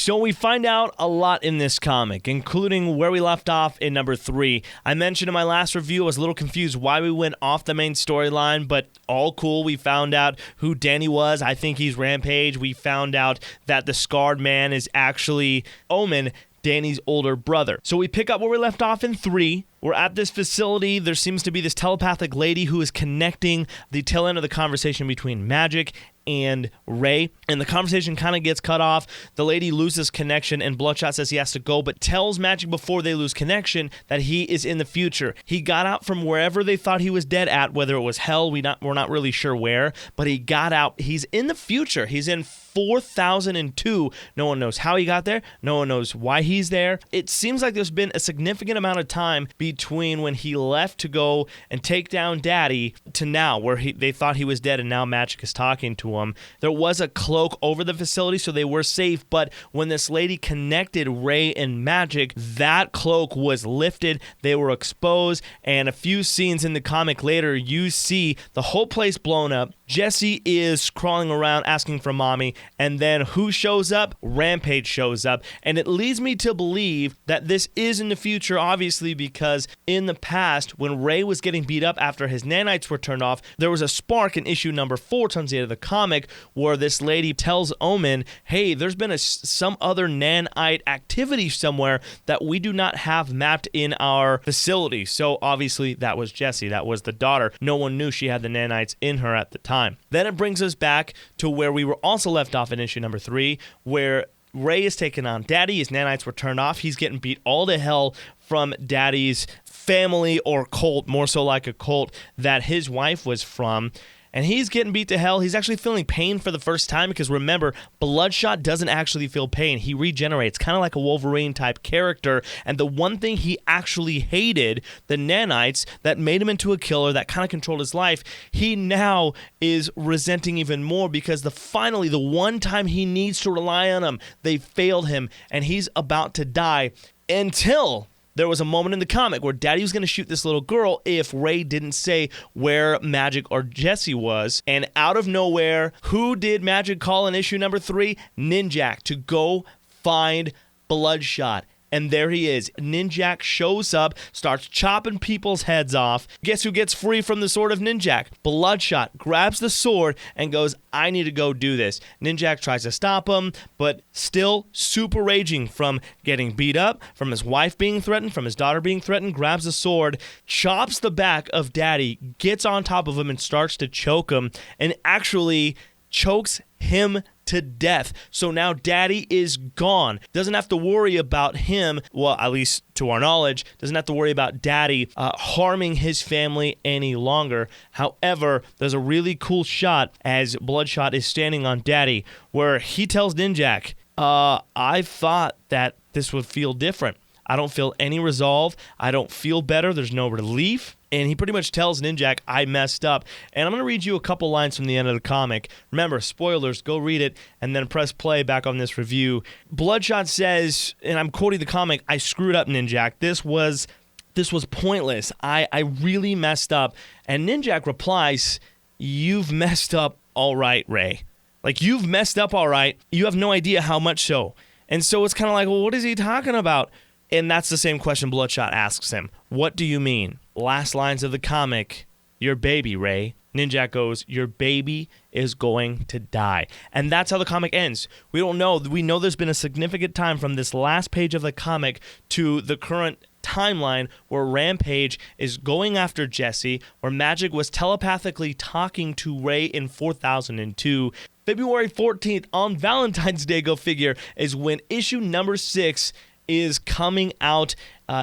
So we find out a lot in this comic, including where we left off in number 3. I mentioned in my last review I was a little confused why we went off the main storyline, but all cool. We found out who Danny was. I think he's Rampage. We found out that the scarred man is actually Omen, Danny's older brother. So we pick up where we left off in 3. We're at this facility. There seems to be this telepathic lady who is connecting the tail end of the conversation between Magic and Ray, and the conversation kind of gets cut off. The lady loses connection, and Bloodshot says he has to go, but tells Magic before they lose connection that he is in the future. He got out from wherever they thought he was dead at, whether it was hell, we're not really sure where, but he got out. He's in the future. He's in 4002. No one knows how he got there. No one knows why he's there. It seems like there's been a significant amount of time between when he left to go and take down Daddy to now, where they thought he was dead, and now Magic is talking to him. There was a cloak over the facility, so they were safe, but when this lady connected Ray and Magic, that cloak was lifted. They were exposed, and a few scenes in the comic later, you see the whole place blown up. Jesse is crawling around asking for mommy, and then who shows up? Rampage shows up, and it leads me to believe that this is in the future, obviously, because in the past, when Ray was getting beat up after his nanites were turned off, there was a spark in issue number 4 towards the end of the comic where this lady tells Omen, hey, there's been some other nanite activity somewhere that we do not have mapped in our facility. So obviously that was Jessie. That was the daughter. No one knew she had the nanites in her at the time. Then it brings us back to where we were also left off in issue number 3, where Ray is taking on Daddy. His nanites were turned off. He's getting beat all to hell from Daddy's family or cult, more so like a cult that his wife was from. And he's getting beat to hell. He's actually feeling pain for the first time because remember, Bloodshot doesn't actually feel pain. He regenerates, kind of like a Wolverine type character. And the one thing he actually hated, the nanites that made him into a killer, that kind of controlled his life, he now is resenting even more because finally, the one time he needs to rely on them, they failed him and he's about to die until there was a moment in the comic where Daddy was going to shoot this little girl if Ray didn't say where Magic or Jesse was. And out of nowhere, who did Magic call in issue number 3? Ninjak to go find Bloodshot. And there he is. Ninjak shows up, starts chopping people's heads off. Guess who gets free from the sword of Ninjak? Bloodshot grabs the sword and goes, I need to go do this. Ninjak tries to stop him, but still super raging from getting beat up, from his wife being threatened, from his daughter being threatened, grabs the sword, chops the back of Daddy, gets on top of him and starts to choke him, and actually chokes him to death. So now Daddy is gone. Doesn't have to worry about him, well, at least to our knowledge, doesn't have to worry about Daddy harming his family any longer. However, there's a really cool shot as Bloodshot is standing on Daddy where he tells Ninjak, I thought that this would feel different. I don't feel any resolve. I don't feel better. There's no relief. And he pretty much tells Ninjak, I messed up. And I'm going to read you a couple lines from the end of the comic. Remember, spoilers, go read it, and then press play back on this review. Bloodshot says, and I'm quoting the comic, I screwed up, Ninjak. This was pointless. I really messed up. And Ninjak replies, you've messed up all right, Ray. Like, you've messed up all right. You have no idea how much so. And so it's kind of like, well, what is he talking about? And that's the same question Bloodshot asks him. What do you mean? Last lines of the comic, your baby, Ray. Ninjak goes, your baby is going to die. And that's how the comic ends. We don't know. We know there's been a significant time from this last page of the comic to the current timeline where Rampage is going after Jesse, where Magic was telepathically talking to Ray in 4002. February 14th, on Valentine's Day, go figure, is when issue number 6 is coming out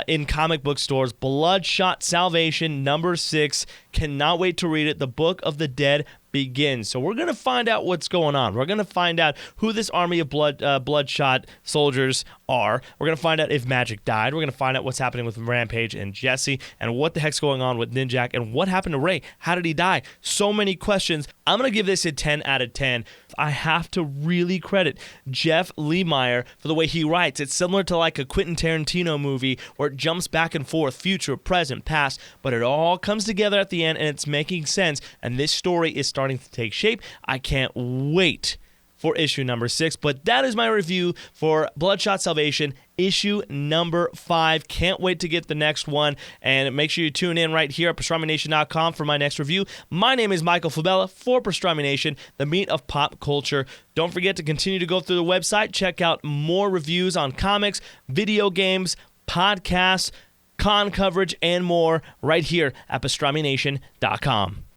in comic book stores. Bloodshot Salvation number 6. Cannot wait to read it. The Book of the Dead begins. So we're going to find out what's going on. We're going to find out who this army of Bloodshot soldiers are. We're going to find out if Magic died. We're going to find out what's happening with Rampage and Jesse and what the heck's going on with Ninjak and what happened to Ray. How did he die? So many questions. I'm going to give this a 10 out of 10. I have to really credit Jeff Lemire for the way he writes. It's similar to like a Quentin Tarantino movie where it jumps back and forth, future, present, past, but it all comes together at the end and it's making sense. And this story is starting to take shape. I can't wait for issue number 6. But that is my review for Bloodshot Salvation, issue number 5. Can't wait to get the next one. And make sure you tune in right here at PastramiNation.com for my next review. My name is Mychal Fabela for Pastrami Nation, the meat of pop culture. Don't forget to continue to go through the website, check out more reviews on comics, video games, podcasts, con coverage, and more right here at PastramiNation.com.